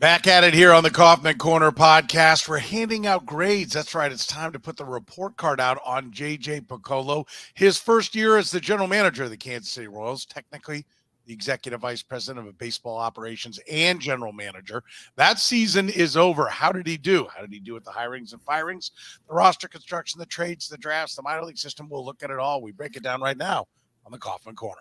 Back at it here on the Kaufman Corner podcast. We're handing out grades. That's right. It's time to put the report card out on J.J. Picollo. His first year as the general manager of the Kansas City Royals, technically the executive vice president of baseball operations and general manager. That season is over. How did he do? How did he do with the hirings and firings, the roster construction, the trades, the drafts, the minor league system? We'll look at it all. We break it down right now on the Kaufman Corner.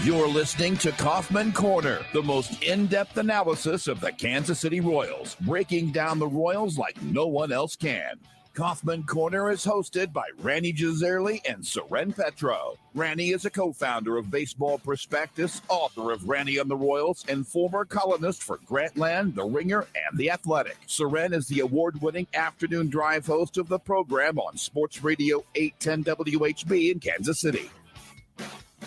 You're listening to Kaufman Corner, the most in-depth analysis of the Kansas City Royals, breaking down the Royals like no one else can. Kaufman Corner is hosted by Rany Jazayerli and Soren Petro. Rany is a co-founder of Baseball Prospectus, author of Rany and the Royals, and former columnist for Grantland, The Ringer, and The Athletic. Soren is the award-winning afternoon drive host of the program on Sports Radio 810 WHB in Kansas City.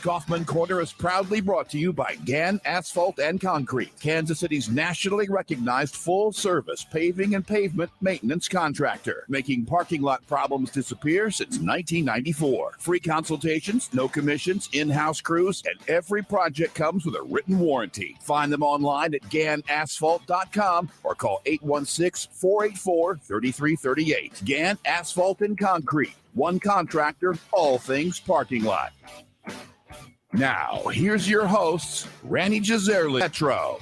Kaufman Corner is proudly brought to you by Gann Asphalt and Concrete, Kansas City's nationally recognized full-service paving and pavement maintenance contractor, making parking lot problems disappear since 1994. Free consultations, no commissions, in-house crews, and every project comes with a written warranty. Find them online at GannAsphalt.com or call 816-484-3338. Gann Asphalt and Concrete, one contractor, all things parking lot. Now, here's your hosts, Rany Jazayerli, Petro.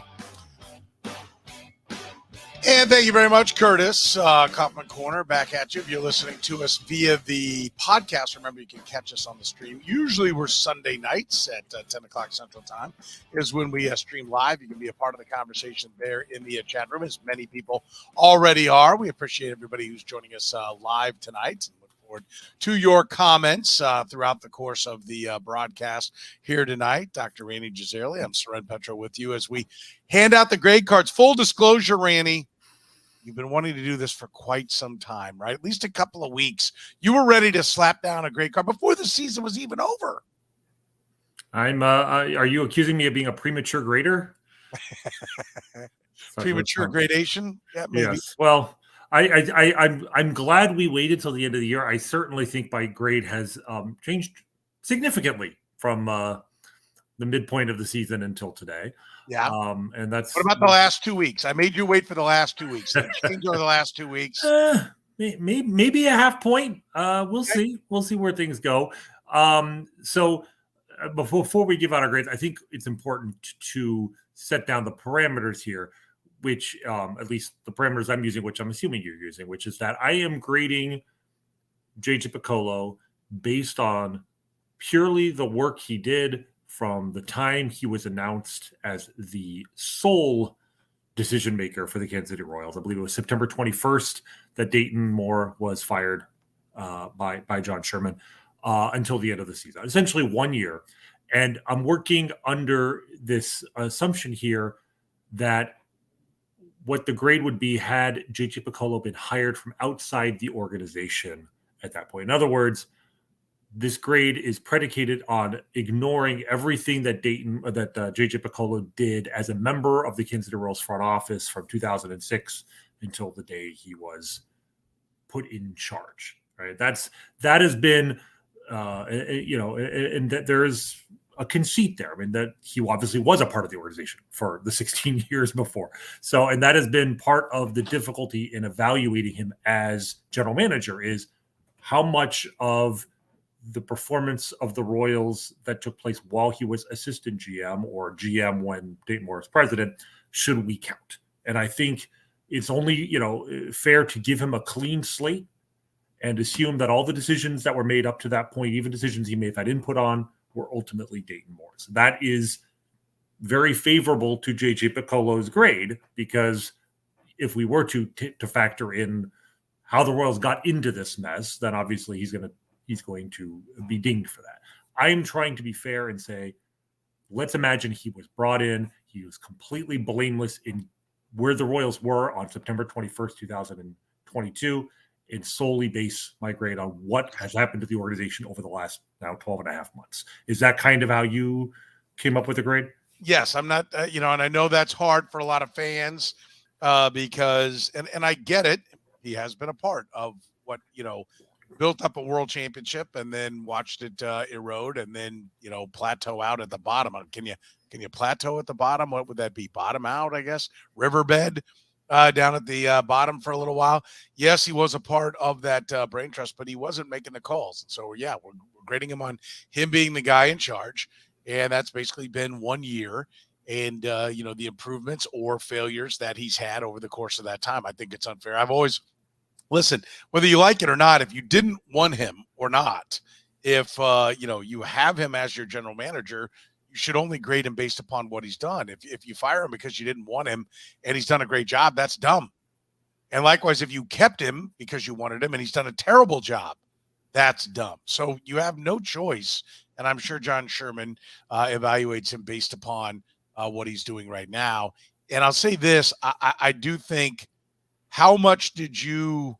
And thank you very much, Curtis. Kaufman Corner, back at you. If you're listening to us via the podcast, remember you can catch us on the stream. Usually we're Sunday nights at 10 o'clock Central Time is when we stream live. You can be a part of the conversation there in the chat room, as many people already are. We appreciate everybody who's joining us live tonight. Forward to your comments throughout the course of the broadcast here tonight. Dr. Rany Jazayerli, I'm Soren Petro with you as we hand out the grade cards. Full disclosure, Rany, you've been wanting to do this for quite some time, right? At least a couple of weeks. You were ready to slap down a grade card before the season was even over. Are you accusing me of being a premature grader? Premature gradation? Yeah, maybe. Yes. Well, I'm glad we waited till the end of the year. I certainly think my grade has changed significantly from the midpoint of the season until today. Yeah. And that's what about the last 2 weeks? I made you wait for the last 2 weeks. Did it change over the last 2 weeks? Maybe a half point. We'll see. We'll see where things go. So before we give out our grades, I think it's important to set down the parameters here, which at least the parameters I'm using, which I'm assuming you're using, which is that I am grading J.J. Picollo based on purely the work he did from the time he was announced as the sole decision maker for the Kansas City Royals. I believe it was September 21st that Dayton Moore was fired by John Sherman until the end of the season, essentially 1 year. And I'm working under this assumption here that what the grade would be had J.J. Picollo been hired from outside the organization at that point. In other words, this grade is predicated on ignoring everything that J.J. Picollo did as a member of the Kansas City Royals front office from 2006 until the day he was put in charge. Right? That has been, and that there is a conceit there. I mean, that he obviously was a part of the organization for the 16 years before. So, and that has been part of the difficulty in evaluating him as general manager is how much of the performance of the Royals that took place while he was assistant GM or GM when Dayton Moore was president should we count? And I think it's only, fair to give him a clean slate and assume that all the decisions that were made up to that point, even decisions he may have had input on, were ultimately Dayton Moore's. That is very favorable to J.J. Picollo's grade, because if we were to factor in how the Royals got into this mess, then obviously he's going to be dinged for that. I'm trying to be fair and say, let's imagine he was brought in, he was completely blameless in where the Royals were on September 21st, 2022, and solely base my grade on what has happened to the organization over the last now 12 and a half months. Is that kind of how you came up with a grade? Yes, I'm not, and I know that's hard for a lot of fans because, and I get it. He has been a part of what, built up a world championship and then watched it erode and then, plateau out at the bottom. Can you can you plateau at the bottom? What would that be? Bottom out, I guess. Riverbed down at the bottom for a little while. Yes, he was a part of that brain trust, but he wasn't making the calls. And so, yeah, we're grading him on him being the guy in charge. And that's basically been 1 year. And, the improvements or failures that he's had over the course of that time. I think it's unfair. I've always, listen, whether you like it or not, if you didn't want him or not, if, you have him as your general manager, you should only grade him based upon what he's done. If you fire him because you didn't want him and he's done a great job, that's dumb. And likewise, if you kept him because you wanted him and he's done a terrible job, that's dumb. So you have no choice. And I'm sure John Sherman evaluates him based upon what he's doing right now. And I'll say this, I do think, how much did you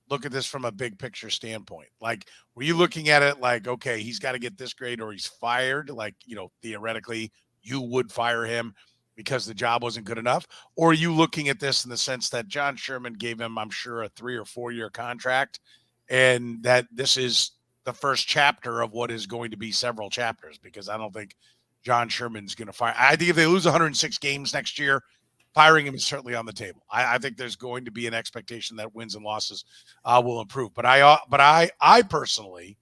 look at this from a big picture standpoint? Like, were you looking at it like, okay, he's got to get this grade or he's fired? Like, theoretically, you would fire him because the job wasn't good enough? Or are you looking at this in the sense that John Sherman gave him, I'm sure, a 3 or 4 year contract, and that this is the first chapter of what is going to be several chapters? Because I don't think John Sherman's going to fire. I think if they lose 106 games next year, firing him is certainly on the table. I think there's going to be an expectation that wins and losses will improve. But I personally,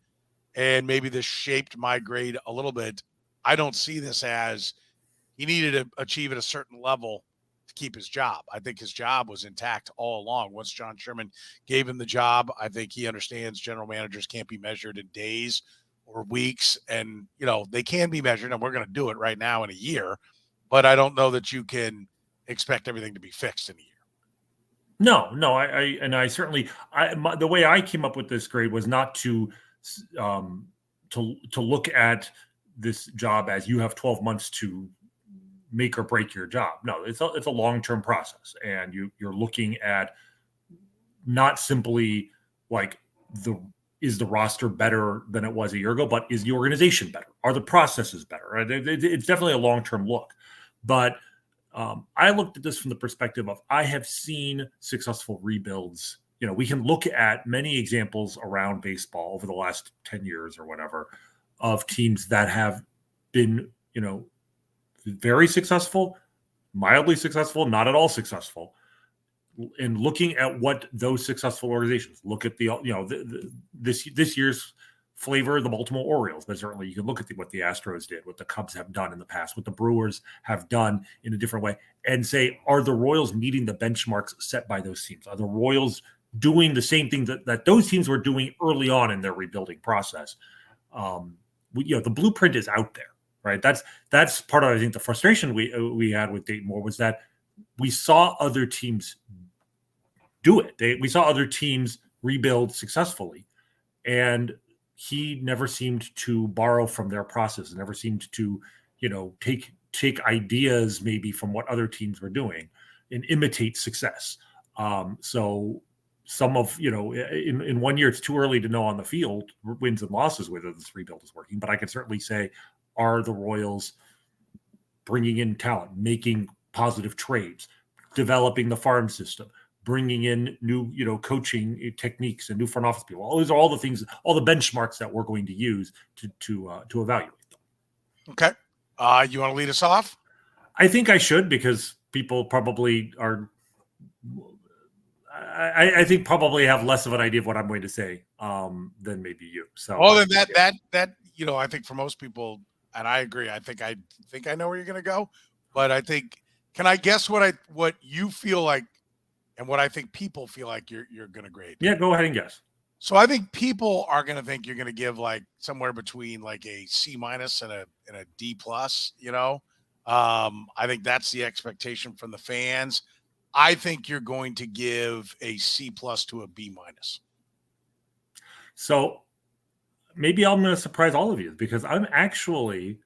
and maybe this shaped my grade a little bit, I don't see this as he needed to achieve at a certain level to keep his job. I think his job was intact all along. Once John Sherman gave him the job, I think he understands general managers can't be measured in days or weeks. And, they can be measured, and we're going to do it right now in a year. But I don't know that you can expect everything to be fixed in a year. No, I certainly, the way I came up with this grade was not to look at this job as you have 12 months to make or break your job. No, it's a long-term process, and you're looking at not simply like is the roster better than it was a year ago, but is the organization better? Are the processes better? Right? It's definitely a long-term look, but I looked at this from the perspective of, I have seen successful rebuilds. We can look at many examples around baseball over the last 10 years or whatever of teams that have been, very successful, mildly successful, not at all successful. And looking at what those successful organizations look at, this year's flavor, the Baltimore Orioles, but certainly you can look at what the Astros did, what the Cubs have done in the past, what the Brewers have done in a different way, and say, are the Royals meeting the benchmarks set by those teams? Are the Royals doing the same thing that those teams were doing early on in their rebuilding process? The blueprint is out there, right? That's part of, I think, the frustration we had with Dayton Moore was that we saw other teams do it. We saw other teams rebuild successfully, and he never seemed to borrow from their process, never seemed to, take ideas maybe from what other teams were doing and imitate success. So some of, in 1 year, it's too early to know on the field, wins and losses, whether this rebuild is working. But I can certainly say, are the Royals bringing in talent, making positive trades, developing the farm system, bringing in new, coaching techniques and new front office people? Those are all the things, all the benchmarks that we're going to use to evaluate them. Okay. You want to lead us off? I think I should, because people probably are, I think probably have less of an idea of what I'm going to say than maybe you. So, then that I think for most people, and I agree, I think I know where you're going to go, but I think, can I guess what you feel like and what I think people feel like you're going to grade? Yeah, go ahead and guess. So I think people are going to think you're going to give like somewhere between like a C- and a D+. I think that's the expectation from the fans. I think you're going to give a C+ to a B-. So maybe I'm going to surprise all of you, because I'm actually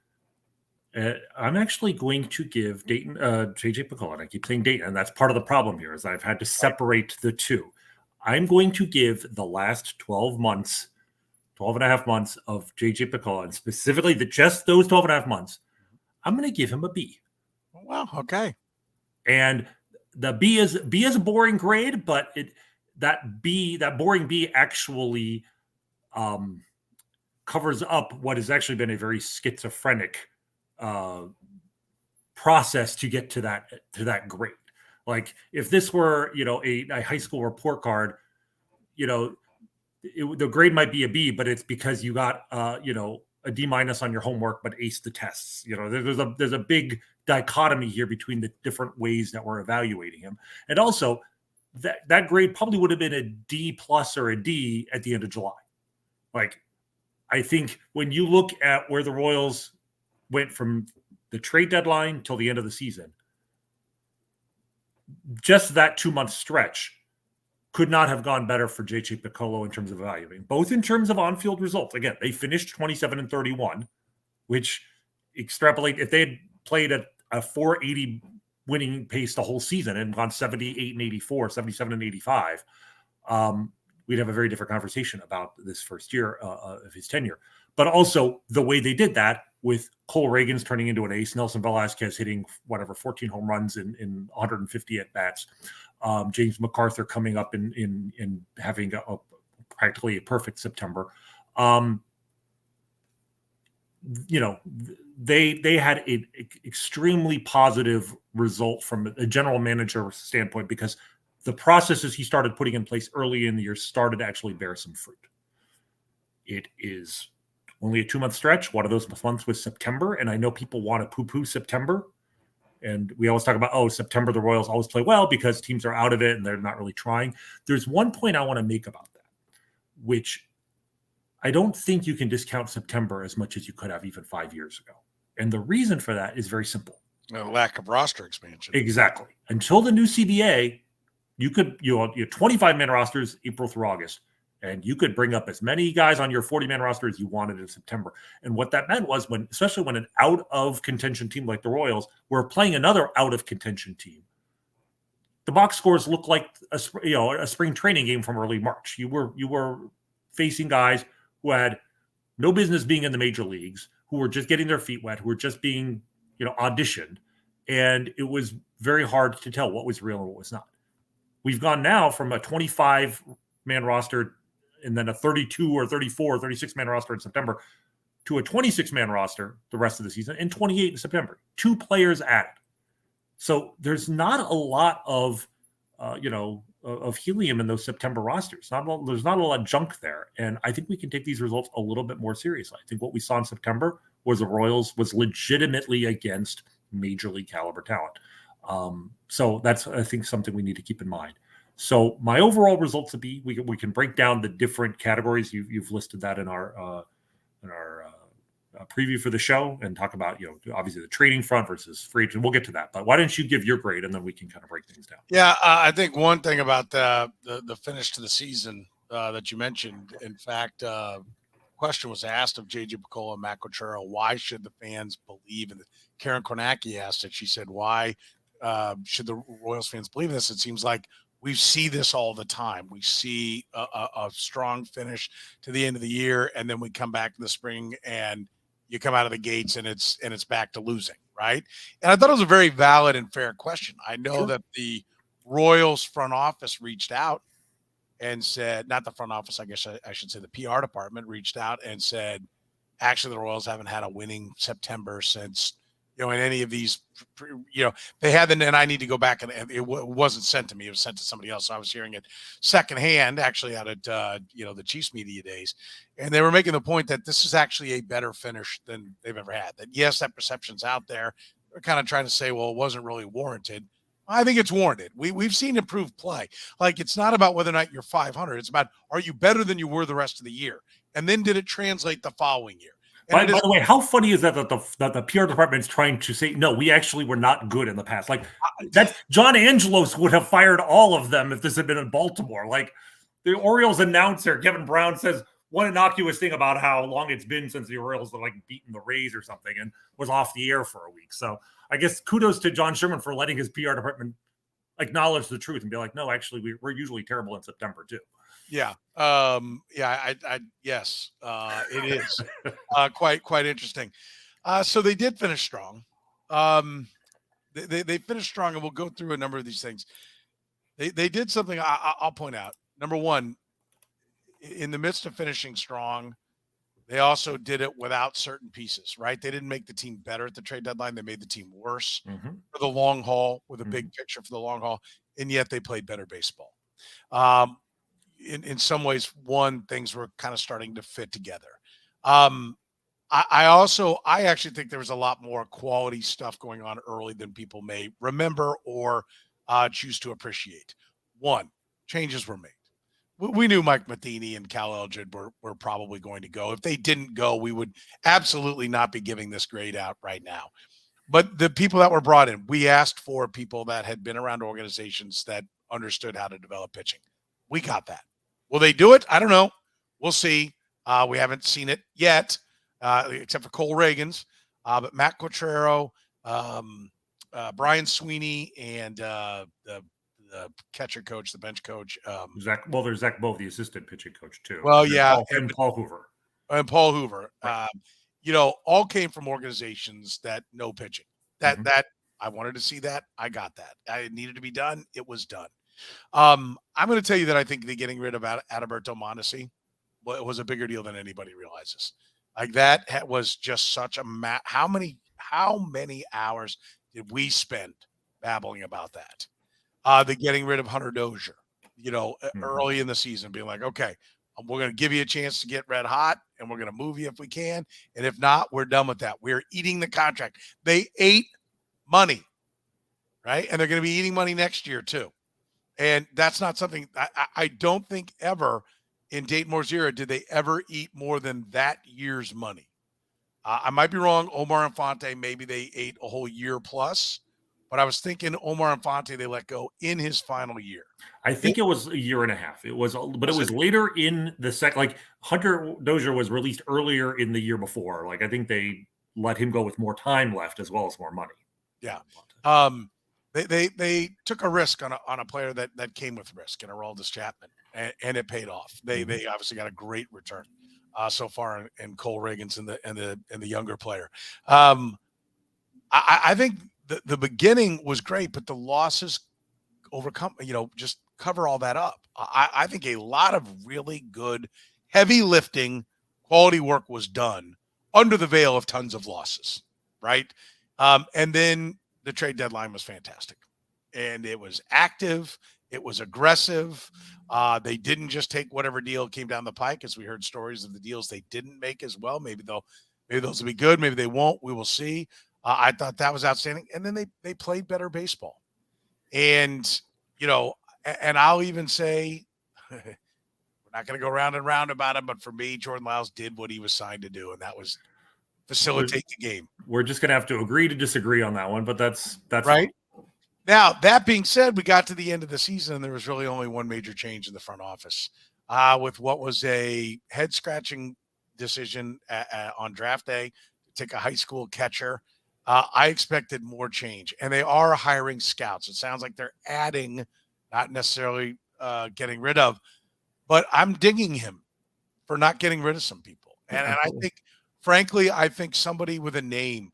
going to give Dayton, JJ Picollo, and I keep saying Dayton, and that's part of the problem here, is I've had to separate the two. I'm going to give the last 12 and a half months of JJ Picollo, and specifically just those 12 and a half months, I'm going to give him a B. Wow. Okay. And the B is a boring grade, but that boring B actually covers up what has actually been a very schizophrenic process to get to that grade. Like if this were, a high school report card, the grade might be a B, but it's because you got, a D- on your homework, but aced the tests. There's a big dichotomy here between the different ways that we're evaluating him. And also that grade probably would have been a D+ or a D at the end of July. Like, I think when you look at where the Royals went from the trade deadline till the end of the season, just that 2-month stretch could not have gone better for JJ Picollo in terms of evaluating, both in terms of on-field results. Again, they finished 27-31, which extrapolate if they had played at a 480 winning pace the whole season and gone 78-84, 77-85, we'd have a very different conversation about this first year of his tenure. But also the way they did that with Cole Reagans turning into an ace, Nelson Velasquez hitting 14 home runs in 150 at bats, James MacArthur coming up in having practically a perfect September. They had an extremely positive result from a general manager standpoint because the processes he started putting in place early in the year started to actually bear some fruit. It is only a 2-month stretch. One of those months was September, and I know people want to poo-poo September. And we always talk about, September, the Royals always play well because teams are out of it and they're not really trying. There's one point I want to make about that, which I don't think you can discount September as much as you could have even 5 years ago. And the reason for that is very simple. A lack of roster expansion. Exactly. Until the new CBA, you could, your 25-man rosters, April through August, and you could bring up as many guys on your 40-man roster as you wanted in September. And what that meant was especially when an out-of-contention team like the Royals were playing another out-of-contention team, the box scores looked like a spring training game from early March. You were facing guys who had no business being in the major leagues, who were just getting their feet wet, who were just being, auditioned. And it was very hard to tell what was real and what was not. We've gone now from a 25-man roster and then a 32 or 34 or 36-man roster in September to a 26-man roster the rest of the season and 28 in September. 2 players added. So there's not a lot of, of helium in those September rosters. There's not a lot of junk there. And I think we can take these results a little bit more seriously. I think what we saw in September was the Royals was legitimately against major league caliber talent. So that's, I think, something we need to keep in mind. So my overall results would be, we can break down the different categories. You've listed that in our preview for the show and talk about, obviously the trading front versus free agent. We'll get to that, but why don't you give your grade and then we can kind of break things down. Yeah. I think one thing about the finish to the season that you mentioned, in fact, question was asked of JJ Picollo and Matt Quatraro, why should the fans believe in it? Karen Kornacki asked it. She said, why should the Royals fans believe in this? It seems like we see this all the time. We see a strong finish to the end of the year, and then we come back in the spring and you come out of the gates and it's back to losing, right? And I thought it was a very valid and fair question. I know that the Royals front office reached out and said, not the front office, I guess I should say the PR department reached out and said, actually, the Royals haven't had a winning September since, in any of these, they hadn't, and I need to go back and it wasn't sent to me. It was sent to somebody else. So I was hearing it secondhand, actually out at, the Chiefs media days. And they were making the point that this is actually a better finish than they've ever had. That yes, that perception's out there. They're kind of trying to say, well, it wasn't really warranted. I think it's warranted. We've seen improved play. Like, it's not about whether or not you're 500. It's about, are you better than you were the rest of the year? And then did it translate the following year? By the way, how funny is that the PR department is trying to say, no, we actually were not good in the past. Like, that's John Angelos would have fired all of them if this had been in Baltimore. Like, the Orioles announcer, Kevin Brown, says one innocuous thing about how long it's been since the Orioles have beaten the Rays or something and was off the air for a week. So I guess kudos to John Sherman for letting his PR department acknowledge the truth and be like, no, actually, we're usually terrible in September too. Yeah. Yes, it is quite interesting. So they did finish strong. They finished strong, and we'll go through a number of these things. They did something I'll point out. Number one, in the midst of finishing strong, They also did it without certain pieces, right? They didn't make the team better at the trade deadline. They made the team worse for the long haul, with a big picture for the long haul, and yet they played better baseball. Um, in some ways, things were kind of starting to fit together. Um, I actually think there was a lot more quality stuff going on early than people may remember or choose to appreciate. One, changes were made. We knew Mike Matheny and Cal Elgin were probably going to go. If they didn't go, we would absolutely not be giving this grade out right now. But the people that were brought in, we asked for people that had been around organizations that understood how to develop pitching. We got that. Will they do it? I don't know. We'll see. We haven't seen it yet, except for Cole Reagans. But Matt Quatraro, Brian Sweeney, and the catcher coach, the bench coach. Zach. Well, there's Zach Bove, the assistant pitching coach too. Well, yeah, and Paul Hoover. And Paul Hoover. Right. All came from organizations that know pitching. That I wanted to see that. I got that. It needed to be done. It was done. I'm going to tell you that I think the getting rid of Adalberto Mondesi was a bigger deal than anybody realizes. Like that was just such a how many hours did we spend babbling about that? The getting rid of Hunter Dozier, early in the season, being like, okay, we're going to give you a chance to get red hot, and we're going to move you if we can. And if not, we're done with that. We're eating the contract. They ate money, right? And they're going to be eating money next year too. And that's not something I don't think ever in Dayton Moore's era did they ever eat more than that year's money. I might be wrong. Omar Infante, maybe they ate a whole year plus. But I was thinking Omar Infante, they let go in his final year. I think it was a year and a half. It was later in the second. Like Hunter Dozier was released earlier in the year before. Like I think they let him go with more time left as well as more money. Yeah. They took a risk on a player that came with risk, and Aroldis Chapman, and it paid off. They obviously got a great return so far in Cole Reagans and the younger player. I think the beginning was great, but the losses overcome, just cover all that up. I think a lot of really good, heavy lifting, quality work was done under the veil of tons of losses, right? And then the trade deadline was fantastic. And it was active. It was aggressive. They didn't just take whatever deal came down the pike, as we heard stories of the deals they didn't make as well. Maybe those will be good. Maybe they won't. We will see. I thought that was outstanding. And then they played better baseball. And, and I'll even say, we're not going to go round and round about it, but for me, Jordan Lyles did what he was signed to do, and that was facilitate the game. We're just going to have to agree to disagree on that one, but that's right. Fine. Now, that being said, we got to the end of the season, and there was really only one major change in the front office with what was a head-scratching decision on draft day to take a high school catcher. I expected more change, and they are hiring scouts. It sounds like they're adding, not necessarily getting rid of, but I'm dinging him for not getting rid of some people. And I think, frankly, somebody with a name,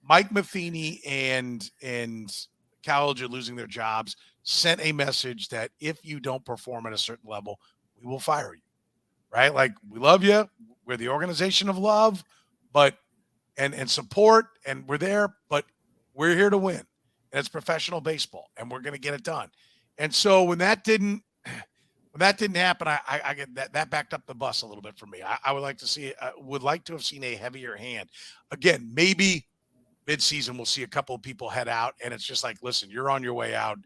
Mike Matheny and Cal Elgin losing their jobs sent a message that if you don't perform at a certain level, we will fire you, right? Like, we love you. We're the organization of love, but and support, and we're there, but we're here to win. And it's professional baseball, and we're going to get it done. And so when that didn't happen, I get that backed up the bus a little bit for me. I would like to have seen a heavier hand. Again, maybe mid-season we'll see a couple of people head out, and it's just like, listen, you're on your way out.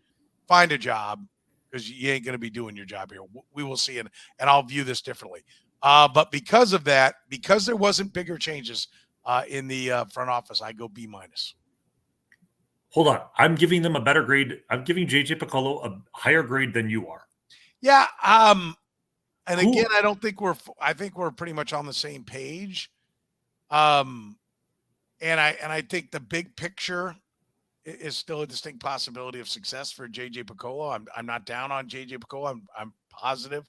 Find a job, because you ain't going to be doing your job here. We will see, and I'll view this differently. But because of that, because there wasn't bigger changes in the front office, I go B-. Hold on. I'm giving them a better grade. I'm giving JJ Picollo a higher grade than you are. Yeah. And again, I think we're pretty much on the same page. And I think the big picture is still a distinct possibility of success for JJ Picollo. I'm not down on JJ Picollo. I'm positive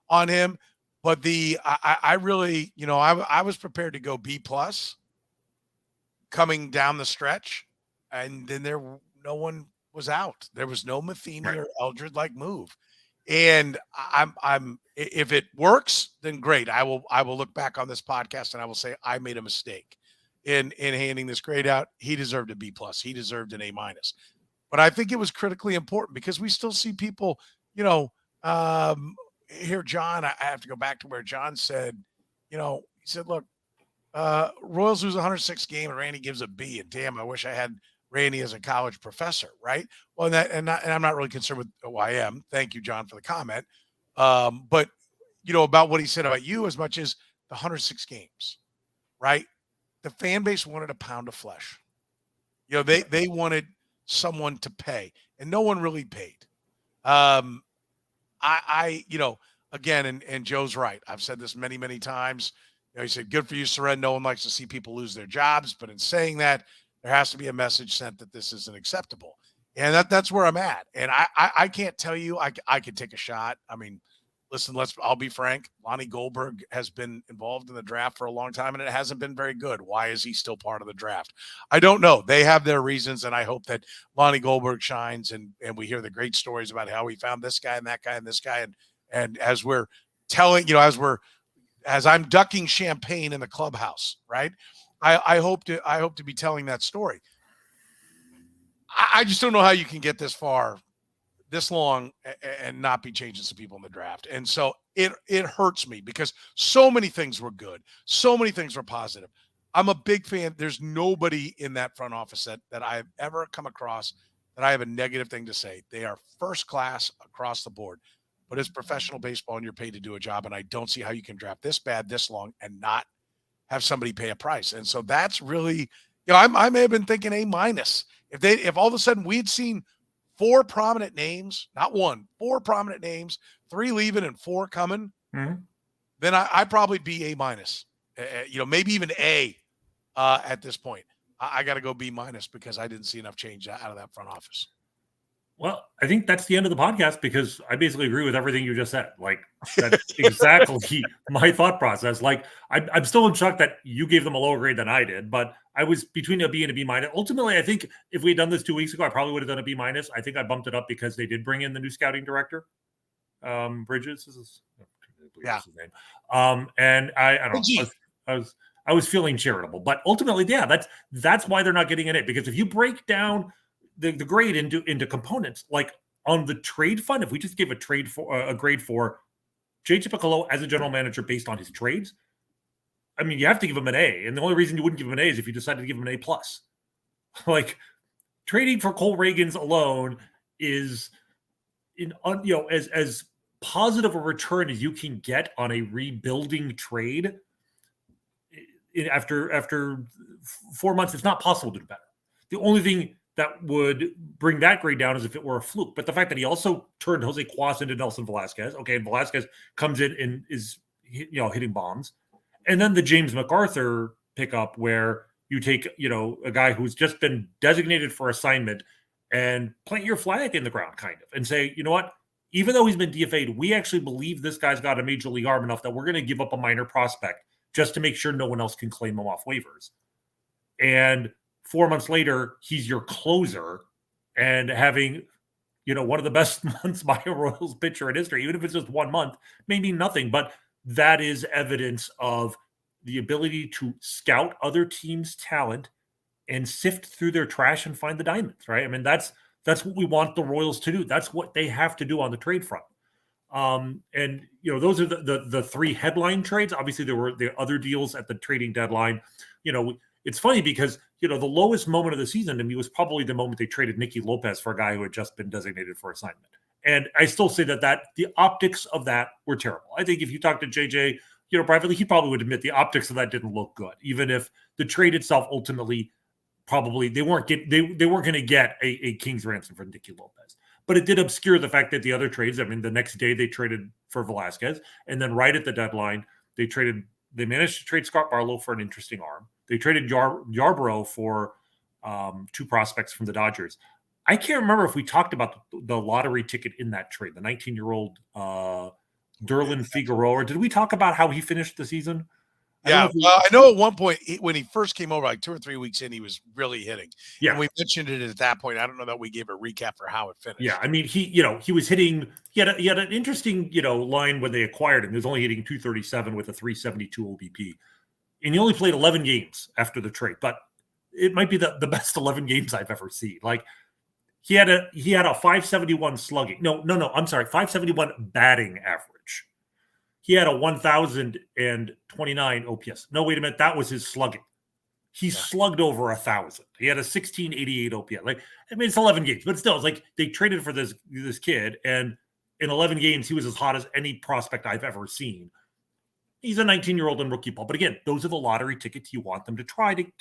on him, but I really, I was prepared to go B+ coming down the stretch, and then no one was out. There was no Matheny or Eldred like move. And I'm if it works, then great. I will look back on this podcast and I will say I made a mistake in handing this grade out. He deserved a B plus. He deserved an A minus. But I think it was critically important because we still see people, here, John, I have to go back to where John said, he said, look, Royals lose 106 game and Rany gives a B, and damn, I wish I had Rany as a college professor, right? Well, and I'm not really concerned with OIM. Thank you, John, for the comment. But about what he said about you, as much as the 106 games, right? The fan base wanted a pound of flesh. They wanted someone to pay, and no one really paid. Again, and Joe's right. I've said this many, many times. He said, good for you, Soren. No one likes to see people lose their jobs. But in saying that, there has to be a message sent that this isn't acceptable. And that's where I'm at. And I can't tell you I could take a shot. I mean, listen, I'll be frank. Lonnie Goldberg has been involved in the draft for a long time, and it hasn't been very good. Why is he still part of the draft? I don't know. They have their reasons, and I hope that Lonnie Goldberg shines, and we hear the great stories about how he found this guy and that guy and this guy. And as we're telling, as I'm ducking champagne in the clubhouse, right? I hope to be telling that story. I just don't know how you can get this far, this long, and not be changing some people in the draft. And so it hurts me because so many things were good. So many things were positive. I'm a big fan. There's nobody in that front office that I've ever come across that I have a negative thing to say. They are first class across the board. But it's professional baseball and you're paid to do a job. And I don't see how you can draft this bad, this long, and not have somebody pay a price. And so that's really, I may have been thinking A minus. If all of a sudden we'd seen 4 prominent names, not 1, 4 prominent names, 3 leaving and 4 coming, then I'd probably be A minus, maybe even A at this point. I got to go B minus because I didn't see enough change out of that front office. Well, I think that's the end of the podcast because I basically agree with everything you just said. Like, that's exactly my thought process. Like, I'm still in shock that you gave them a lower grade than I did, but I was between a B and a B minus. Ultimately, I think if we had done this 2 weeks ago, I probably would have done a B minus. I think I bumped it up because they did bring in the new scouting director, Bridges. His name. And I don't know. I was feeling charitable, but ultimately, yeah, that's why they're not getting in it, because if you break down the grade into components, like on the trade fund, if we just gave a grade for JJ Picollo as a general manager based on his trades, I mean, you have to give him an A. And the only reason you wouldn't give him an A is if you decided to give him an A plus. Like, trading for Cole Reagans alone is as positive a return as you can get on a rebuilding trade. After 4 months, it's not possible to do better. The only thing that would bring that grade down as if it were a fluke. But the fact that he also turned Jose Cuas into Nelson Velasquez, okay, and Velasquez comes in and is hitting bombs. And then the James MacArthur pickup where you take, a guy who's just been designated for assignment and plant your flag in the ground, kind of, and say, you know what, even though he's been DFA'd, we actually believe this guy's got a major league arm enough that we're going to give up a minor prospect just to make sure no one else can claim him off waivers. And 4 months later, he's your closer and having, one of the best months by a Royals pitcher in history, even if it's just 1 month, may mean nothing. But that is evidence of the ability to scout other teams' talent and sift through their trash and find the diamonds, right? I mean, that's what we want the Royals to do. That's what they have to do on the trade front. And those are the 3 headline trades. Obviously, there were the other deals at the trading deadline. It's funny because, the lowest moment of the season to me was probably the moment they traded Nicky Lopez for a guy who had just been designated for assignment. And I still say that the optics of that were terrible. I think if you talk to JJ, privately, he probably would admit the optics of that didn't look good, even if the trade itself ultimately probably they weren't going to get a king's ransom for Nicky Lopez. But it did obscure the fact that the other trades, I mean, the next day they traded for Velasquez, and then right at the deadline, they managed to trade Scott Barlow for an interesting arm. They traded Yarbrough for 2 prospects from the Dodgers. I can't remember if we talked about the lottery ticket in that trade, the 19-year-old Derlin Figueroa. Did we talk about how he finished the season? Yeah, well, I know at one point when he first came over, like 2 or 3 weeks in, he was really hitting. Yeah. And we mentioned it at that point. I don't know that we gave a recap for how it finished. Yeah, I mean, he was hitting. He had an interesting, line when they acquired him. He was only hitting 237 with a 372 OBP, and he only played 11 games after the trade. But it might be the best 11 games I've ever seen. Like he had a 571 slugging. No, I'm sorry, 571 batting average. He had a 1,029 OPS. No, wait a minute, that was his slugging. He slugged over 1,000. He had a 1,688 OPS. Like, I mean, it's 11 games, but still, it's like they traded for this kid, and in 11 games, he was as hot as any prospect I've ever seen. He's a 19-year-old in rookie ball, but again, those are the lottery tickets you want them to try to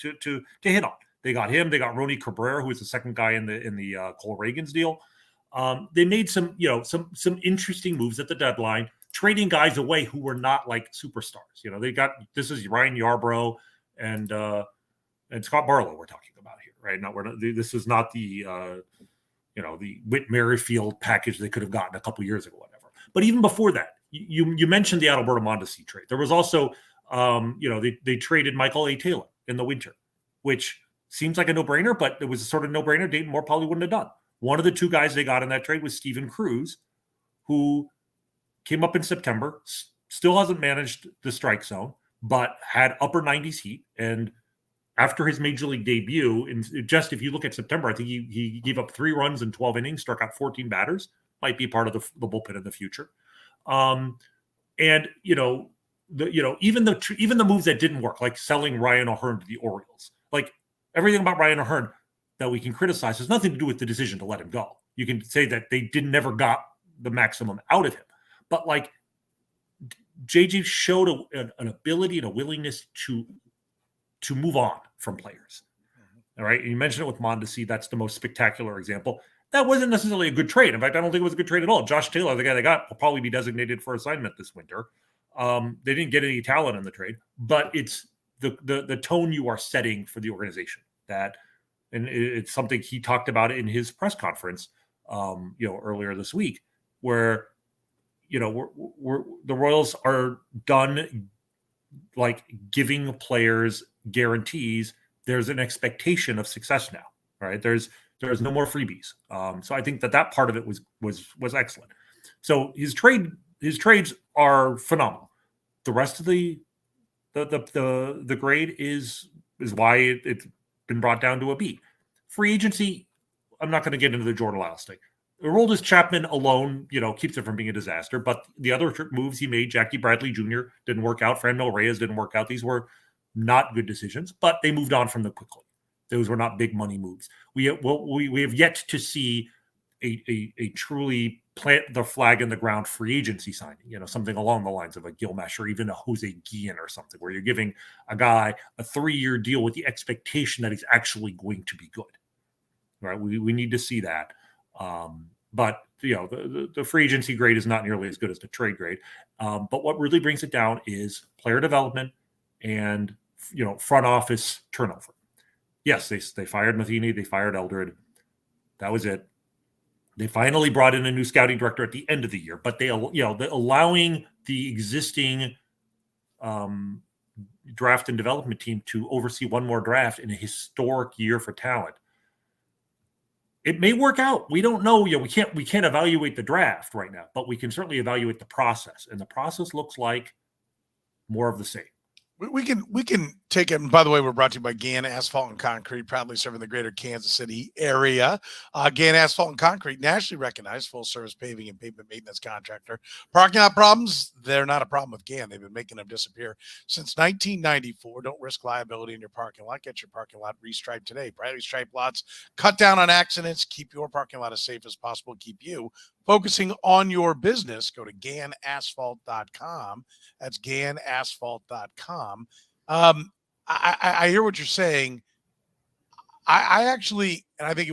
hit on. They got him. They got Rony Cabrera, who was the second guy in the Cole Reagans deal. They made some interesting moves at the deadline, trading guys away who were not like superstars. They got, this is Ryan Yarbrough and Scott Barlow we're talking about here, right? This is not the the Whit Merrifield package they could have gotten a couple years ago, whatever. But even before that, you mentioned the Adalberto Mondesi trade. There was also they traded Michael A. Taylor in the winter, which seems like a no-brainer, but it was a sort of no-brainer Dayton Moore probably wouldn't have done. One of the two guys they got in that trade was Steven Cruz, who came up in September, still hasn't managed the strike zone, but had upper 90s heat. And after his major league debut, if you look at September, I think he gave up 3 runs in 12 innings, struck out 14 batters, might be part of the bullpen in the future. And even the moves that didn't work, like selling Ryan O'Hearn to the Orioles, like everything about Ryan O'Hearn that we can criticize has nothing to do with the decision to let him go. You can say that they never got the maximum out of him. But like JG showed an ability and a willingness to move on from players. All right. And you mentioned it with Mondesi. That's the most spectacular example. That wasn't necessarily a good trade. In fact, I don't think it was a good trade at all. Josh Taylor, the guy they got, will probably be designated for assignment this winter. They didn't get any talent in the trade, but it's the tone you are setting for the organization. And it's something he talked about in his press conference, earlier this week, where the Royals are done like giving players guarantees. There's an expectation of success now, right? There's no more freebies. So I think that part of it was excellent. So his trades are phenomenal. The rest of the grade is why it's been brought down to a B. Free agency, I'm not going to get into the Jordan Lyles thing. Aroldis Chapman alone, keeps it from being a disaster. But the other moves he made, Jackie Bradley Jr. didn't work out. Franmil Reyes didn't work out. These were not good decisions, but they moved on from them quickly. Those were not big money moves. We have yet to see a truly plant the flag in the ground free agency signing. Something along the lines of a Gilmash or even a Jose Guillen or something, where you're giving a guy a 3-year deal with the expectation that he's actually going to be good. Right? We need to see that. But the free agency grade is not nearly as good as the trade grade. But what really brings it down is player development and front office turnover. Yes, they fired Matheny, they fired Eldred. That was it. They finally brought in a new scouting director at the end of the year, but allowing the existing draft and development team to oversee one more draft in a historic year for talent. It may work out. We don't know. We can't evaluate the draft right now, but we can certainly evaluate the process. And the process looks like more of the same. We can take it. And by the way, we're brought to you by Gann Asphalt and Concrete, proudly serving the greater Kansas City area. Gann Asphalt and Concrete, nationally recognized full-service paving and pavement maintenance contractor. Parking lot problems, they're not a problem with Gann. They've been making them disappear since 1994. Don't risk liability in your parking lot. Get your parking lot restriped today. Brightly striped lots cut down on accidents. Keep your parking lot as safe as possible. Keep you focusing on your business. Go to GannAsphalt.com. That's GannAsphalt.com. I hear what you're saying. I actually, and I think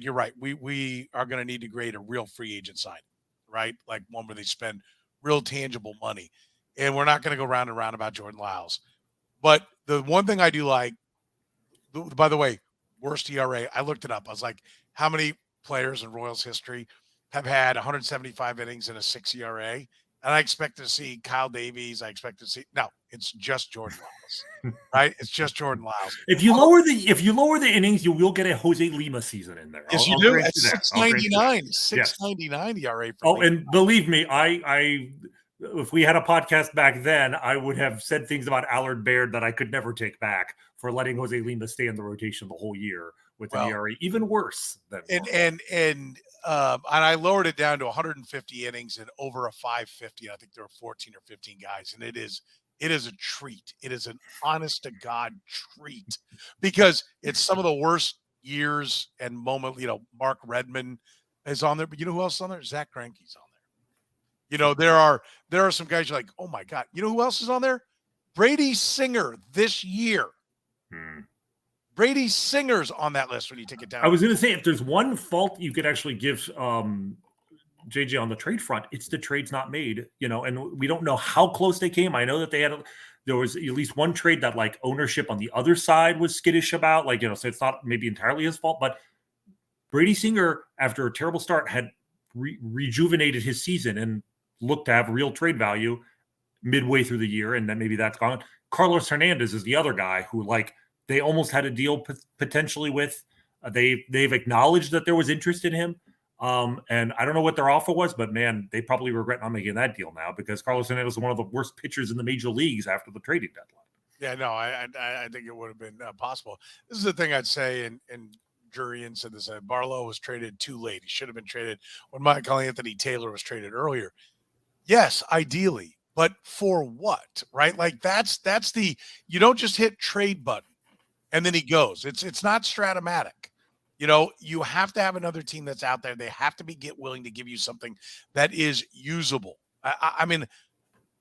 you're right. We are going to need to grade a real free agent signing, right? Like one where they spend real tangible money. And we're not going to go round and round about Jordan Lyles. But the one thing I do like, by the way, worst ERA, I looked it up. I was like, how many players in Royals history have had 175 innings and a 6 ERA? And I expect to see Kyle Davies. I expect to see it's just Jordan Lyles, right? It's just Jordan Lyles. If you lower the innings, you will get a Jose Lima season in there. Yes, you do. At 699, 699 ERA. And believe me, I if we had a podcast back then, I would have said things about Allard Baird that I could never take back for letting Jose Lima stay in the rotation the whole year with an ERA even worse than. And I lowered it down to 150 innings and over a 550. I think there were 14 or 15 guys, and it is a treat. It is an honest to God treat because it's some of the worst years and moment. Mark Redmond is on there, but you know who else is on there? Zach Greinke's on there. There are some guys you're like, oh my God. You know who else is on there? Brady Singer this year. Brady Singer's on that list when you take it down. I was going to say, if there's one fault you could actually give JJ on the trade front, it's the trade's not made, and we don't know how close they came. I know that there was at least one trade that like ownership on the other side was skittish about, so it's not maybe entirely his fault, but Brady Singer, after a terrible start, had rejuvenated his season and looked to have real trade value midway through the year, and then maybe that's gone. Carlos Hernandez is the other guy who they almost had a deal potentially with. They've acknowledged that there was interest in him. And I don't know what their offer was, but man, they probably regret not making that deal now because Carlos Hernandez is one of the worst pitchers in the major leagues after the trading deadline. Yeah, no, I think it would have been possible. This is the thing I'd say, and Jurian said this, Barlow was traded too late. He should have been traded when Michael Anthony Taylor was traded earlier. Yes, ideally, but for what, right? That's you don't just hit trade button and then he goes. It's not Stratomatic. You have to have another team that's out there. They have to be willing to give you something that is usable. I mean,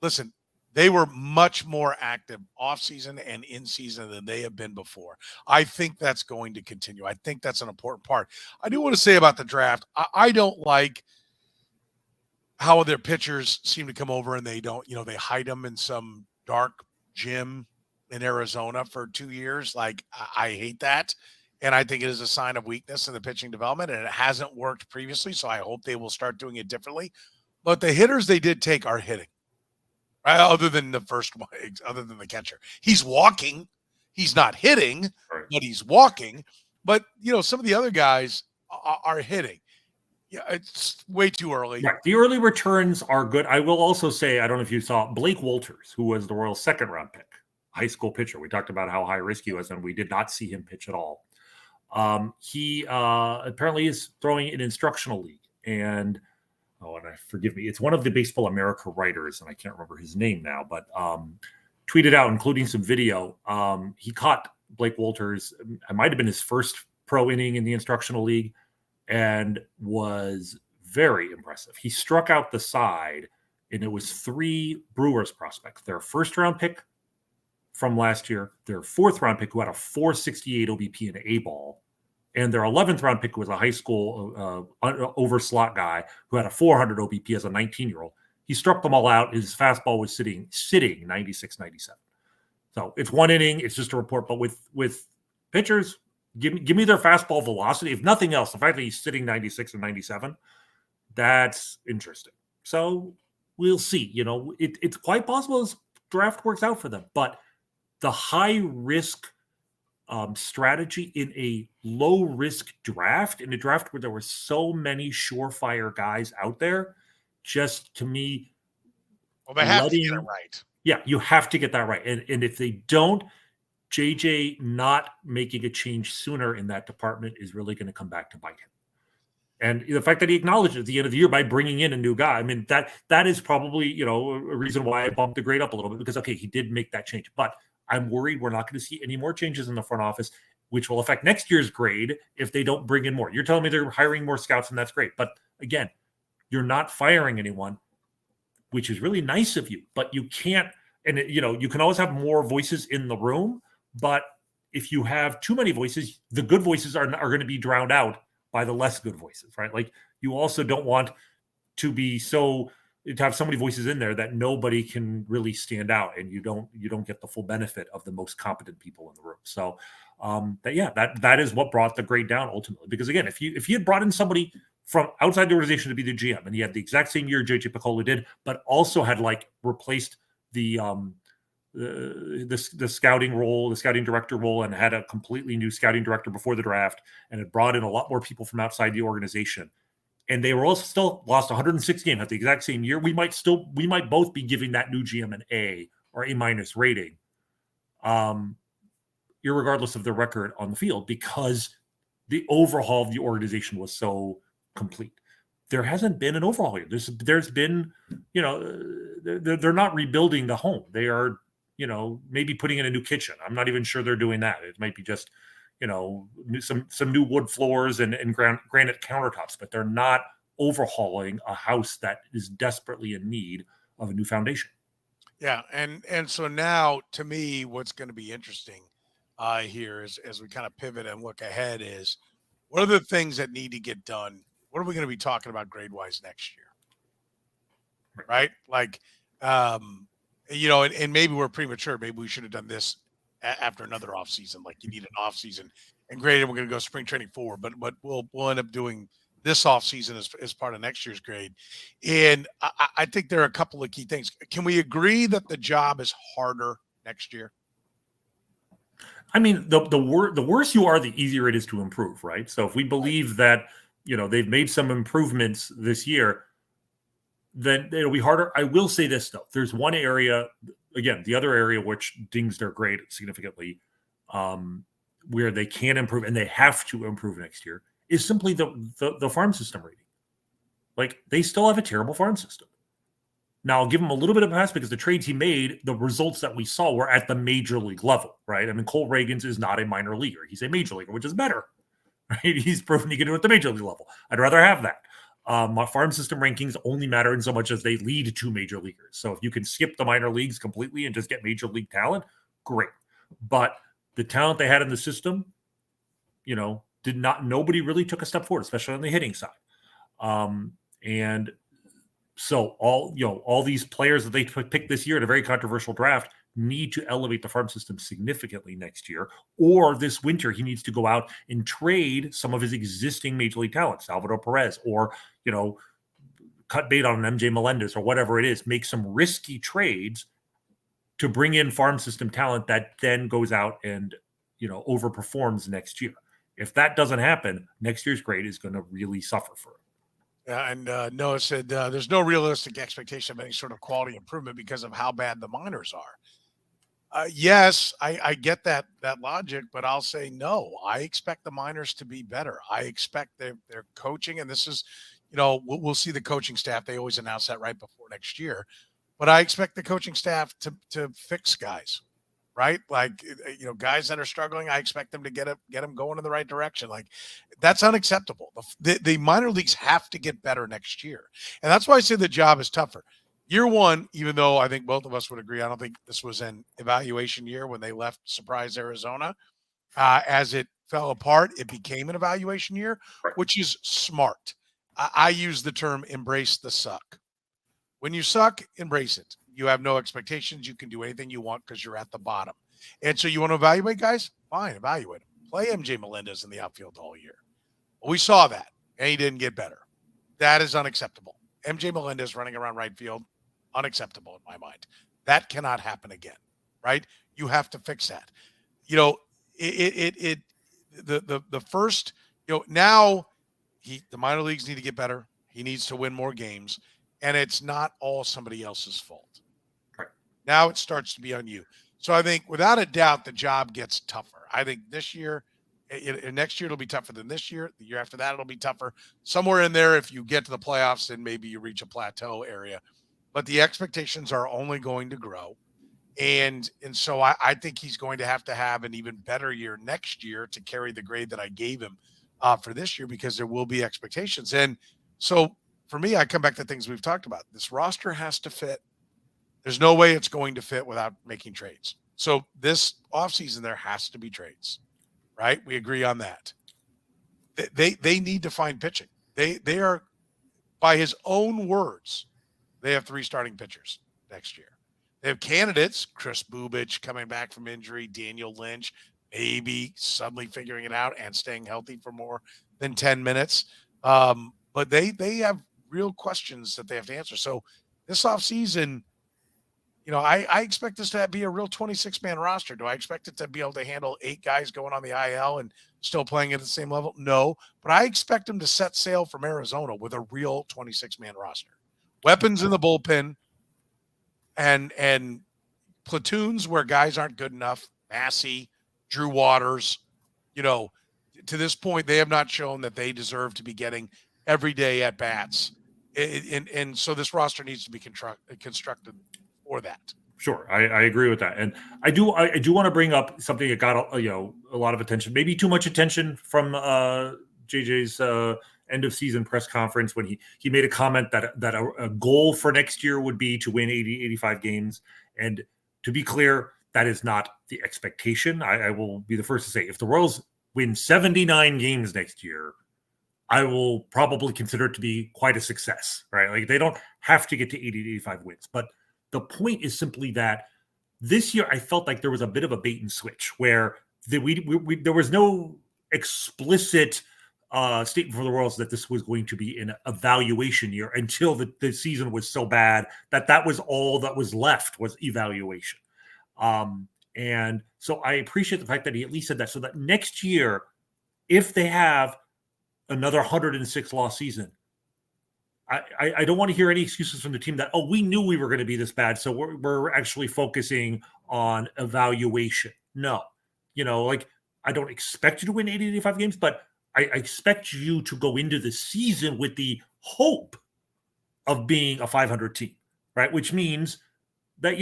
listen, they were much more active off-season and in-season than they have been before. I think that's going to continue. I think that's an important part. I do want to say about the draft, I don't like how their pitchers seem to come over and they don't, they hide them in some dark gym in Arizona for 2 years. I hate that. And I think it is a sign of weakness in the pitching development, and it hasn't worked previously. So I hope they will start doing it differently. But the hitters they did take are hitting, right? Other than the first one, other than the catcher. He's walking. He's not hitting, but he's walking. But, some of the other guys are hitting. Yeah, it's way too early. Right. The early returns are good. I will also say, I don't know if you saw Blake Walters, who was the Royals' second-round pick, high school pitcher. We talked about how high risk he was, and we did not see him pitch at all. He apparently is throwing an instructional league, and forgive me, it's one of the Baseball America writers, and I can't remember his name now, but tweeted out, including some video. He caught Blake Walters. It might have been his first pro inning in the instructional league, and was very impressive. He struck out the side, and it was 3 Brewers prospects. Their first-round pick from last year, their 4th-round pick who had a 468 OBP in A-ball, and their 11th-round pick was a high school over-slot guy who had a 400 OBP as a 19-year-old. He struck them all out. His fastball was sitting 96, 97. So it's one inning. It's just a report. But with pitchers, give me their fastball velocity. If nothing else, the fact that he's sitting 96 and 97, that's interesting. So we'll see. It's quite possible this draft works out for them. But the high-risk strategy in a low-risk draft, in a draft where there were so many surefire guys out there, just to me, they have to get it right. Yeah, you have to get that right. And if they don't, JJ not making a change sooner in that department is really going to come back to bite him. And the fact that he acknowledged at the end of the year by bringing in a new guy, I mean, that is probably, a reason why I bumped the grade up a little bit, because, okay, he did make that change. But I'm worried we're not going to see any more changes in the front office, which will affect next year's grade if they don't bring in more. You're telling me they're hiring more scouts, and that's great. But again, you're not firing anyone, which is really nice of you. But you can't, and you can always have more voices in the room. But if you have too many voices, the good voices are going to be drowned out by the less good voices, right? You also don't want to have so many voices in there that nobody can really stand out, and you don't get the full benefit of the most competent people in the room. So that is what brought the grade down ultimately. Because again, if you had brought in somebody from outside the organization to be the GM, and he had the exact same year JJ Picollo did, but also had replaced the scouting role, the scouting director role, and had a completely new scouting director before the draft, and had brought in a lot more people from outside the organization. And they were also still lost 106 games at the exact same year. We might both be giving that new GM an A or A- rating, irregardless of the record on the field, because the overhaul of the organization was so complete. There hasn't been an overhaul here. There's been, they're not rebuilding the home. They are, maybe putting in a new kitchen. I'm not even sure they're doing that. It might be just, some new wood floors and granite countertops, but they're not overhauling a house that is desperately in need of a new foundation. Yeah, and so now, to me, what's going to be interesting here is, as we kind of pivot and look ahead, is what are the things that need to get done? What are we going to be talking about grade-wise next year? Right? And maybe we're premature. Maybe we should have done this after another offseason. Like, you need an offseason and grade, and we're going to go spring training forward. But we'll end up doing this offseason as part of next year's grade. And I think there are a couple of key things. Can we agree that the job is harder next year? I mean, the worse you are, the easier it is to improve, right? So if we believe that, they've made some improvements this year, then it'll be harder. I will say this, though. There's one area, again, the other area which dings their grade significantly, where they can improve and they have to improve next year, is simply the farm system rating. Like, they still have a terrible farm system. Now, I'll give him a little bit of a pass because the trades he made, the results that we saw were at the major league level, right? I mean, Cole Reagans is not a minor leaguer. He's a major leaguer, which is better, right? He's proven he can do it at the major league level. I'd rather have that. My farm system rankings only matter in so much as they lead to major leaguers. So if you can skip the minor leagues completely and just get major league talent, great. But the talent they had in the system, nobody really took a step forward, especially on the hitting side. And so all these players that they picked this year at a very controversial draft need to elevate the farm system significantly next year, or this winter he needs to go out and trade some of his existing major league talent, Salvador Perez, or cut bait on an MJ Melendez or whatever it is, make some risky trades to bring in farm system talent that then goes out and overperforms next year. If that doesn't happen, next year's grade is going to really suffer for it. Yeah, and Noah said there's no realistic expectation of any sort of quality improvement because of how bad the minors are. Yes, I get that logic, but I'll say no. I expect the minors to be better. I expect their coaching, and this is, we'll see the coaching staff. They always announce that right before next year, but I expect the coaching staff to fix guys, right? Like, guys that are struggling, I expect them to get them going in the right direction. Like, that's unacceptable. The minor leagues have to get better next year, and that's why I say the job is tougher. Year one, even though I think both of us would agree, I don't think this was an evaluation year when they left Surprise Arizona. As it fell apart, it became an evaluation year, which is smart. I use the term embrace the suck. When you suck, embrace it. You have no expectations. You can do anything you want because you're at the bottom. And so you want to evaluate guys? Fine, evaluate them. Play MJ Melendez in the outfield all year. Well, we saw that, and he didn't get better. That is unacceptable. MJ Melendez running around right field, unacceptable in my mind. That cannot happen again, right? You have to fix that. The first, now the minor leagues need to get better. He needs to win more games, and it's not all somebody else's fault. Right. Now it starts to be on you. So I think without a doubt the job gets tougher. I think this year, next year it'll be tougher than this year. The year after that it'll be tougher. Somewhere in there, if you get to the playoffs, then maybe you reach a plateau area. But the expectations are only going to grow. And so I think he's going to have an even better year next year to carry the grade that I gave him for this year, because there will be expectations. And so for me, I come back to things we've talked about. This roster has to fit. There's no way it's going to fit without making trades. So this offseason, there has to be trades, right? We agree on that. They need to find pitching. They are, by his own words, they have 3 starting pitchers next year. They have candidates, Chris Bubich coming back from injury, Daniel Lynch, maybe suddenly figuring it out and staying healthy for more than 10 minutes. but they have real questions that they have to answer. So this offseason, I expect this to be a real 26-man roster. Do I expect it to be able to handle 8 guys going on the IL and still playing at the same level? No, but I expect them to set sail from Arizona with a real 26-man roster. Weapons in the bullpen and platoons where guys aren't good enough. Massey, Drew Waters, to this point, they have not shown that they deserve to be getting everyday at bats. And so this roster needs to be constructed for that. Sure, I agree with that, and I do want to bring up something that got a lot of attention, maybe too much attention from JJ's end of season press conference when he made a comment that a goal for next year would be to win 85 games, and to be clear, that is not the expectation. I will be the first to say if the Royals win 79 games next year, I will probably consider it to be quite a success, right? Like they don't have to get to 80 to 85 wins, but the point is simply that this year I felt like there was a bit of a bait and switch where there was no explicit statement for the Royals that this was going to be an evaluation year until the season was so bad that was all that was left was evaluation. And so I appreciate the fact that he at least said that, so that next year, if they have another 106 loss season, I don't want to hear any excuses from the team that, we knew we were going to be this bad, so we're actually focusing on evaluation. No, I don't expect you to win 80 to 85 games, but I expect you to go into the season with the hope of being a 500 team, right? Which means that,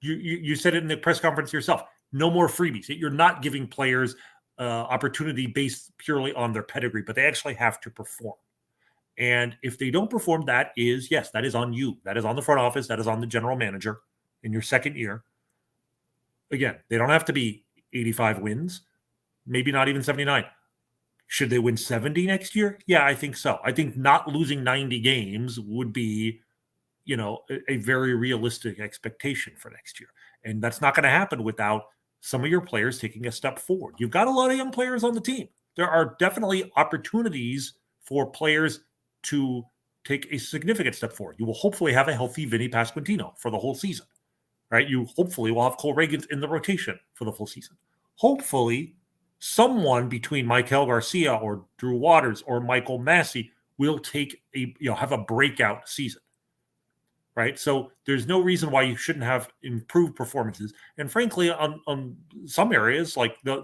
you said it in the press conference yourself, no more freebies. You're not giving players opportunity based purely on their pedigree, but they actually have to perform. And if they don't perform, that is on you. That is on the front office. That is on the general manager in your second year. Again, they don't have to be 85 wins, maybe not even 79. Should they win 70 next year? Yeah, I think so. I think not losing 90 games would be, a very realistic expectation for next year. And that's not going to happen without some of your players taking a step forward. You've got a lot of young players on the team. There are definitely opportunities for players to take a significant step forward. You will hopefully have a healthy Vinny Pasquantino for the whole season, right? You hopefully will have Cole Reagans in the rotation for the full season. Hopefully, someone between Michael Garcia or Drew Waters or Michael Massey will take have a breakout season, right? So there's no reason why you shouldn't have improved performances. And frankly, on some areas like the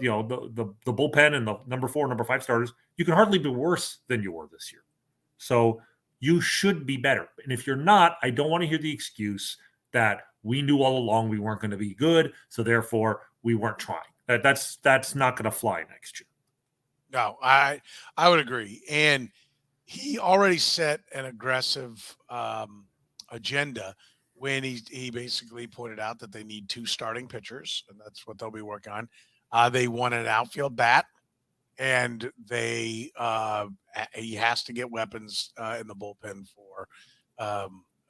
bullpen and the number 4, number 5 starters, you can hardly be worse than you were this year. So you should be better. And if you're not, I don't want to hear the excuse that we knew all along we weren't going to be good, so therefore we weren't trying. That's not going to fly next year. No, I would agree. And he already set an aggressive agenda when he basically pointed out that they need 2 starting pitchers, and that's what they'll be working on. They want an outfield bat, and he has to get weapons in the bullpen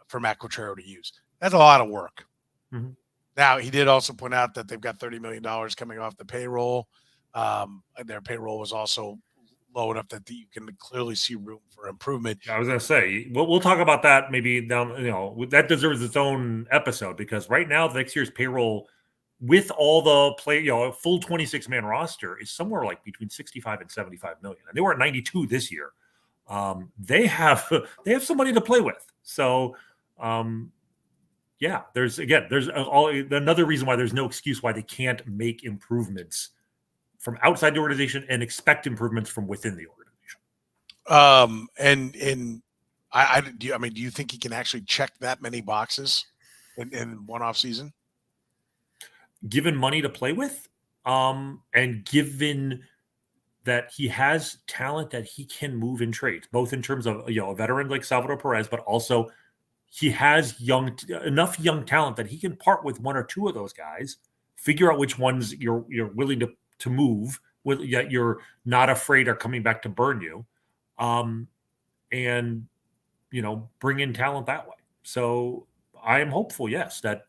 for Matt Quatraro to use. That's a lot of work. Mm-hmm. Now, he did also point out that they've got $30 million coming off the payroll. Their payroll was also low enough that you can clearly see room for improvement. I was going to say, we'll talk about that maybe down, that deserves its own episode, because right now, next year's payroll with all the a full 26-man roster is somewhere like between 65 and 75 million. And they were at 92 this year. They have some money to play with. So, there's another reason why there's no excuse why they can't make improvements from outside the organization and expect improvements from within the organization. Do you think he can actually check that many boxes in one off season? Given money to play with, and given that he has talent that he can move in trades, both in terms of a veteran like Salvador Perez, but also he has enough young talent that he can part with 1 or 2 of those guys, figure out which ones you're willing to move with, yet you're not afraid are coming back to burn you, and bring in talent that way. So I am hopeful, yes, that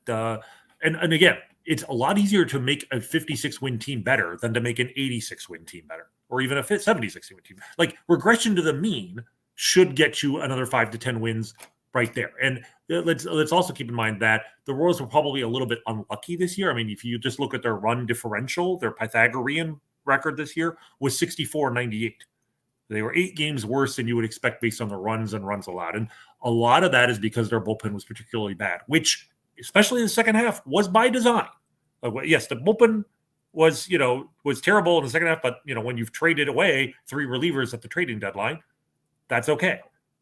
and again, it's a lot easier to make a 56-win team better than to make an 86-win team better, or even a 76-win team. Like regression to the mean should get you another 5 to 10 wins right there. And let's also keep in mind that the Royals were probably a little bit unlucky this year. I mean, if you just look at their run differential, their Pythagorean record this year was 64-98. They were 8 games worse than you would expect based on the runs and runs allowed. And a lot of that is because their bullpen was particularly bad, which, especially in the second half, was by design. Yes, the bullpen was terrible in the second half, but when you've traded away 3 relievers at the trading deadline, that's okay.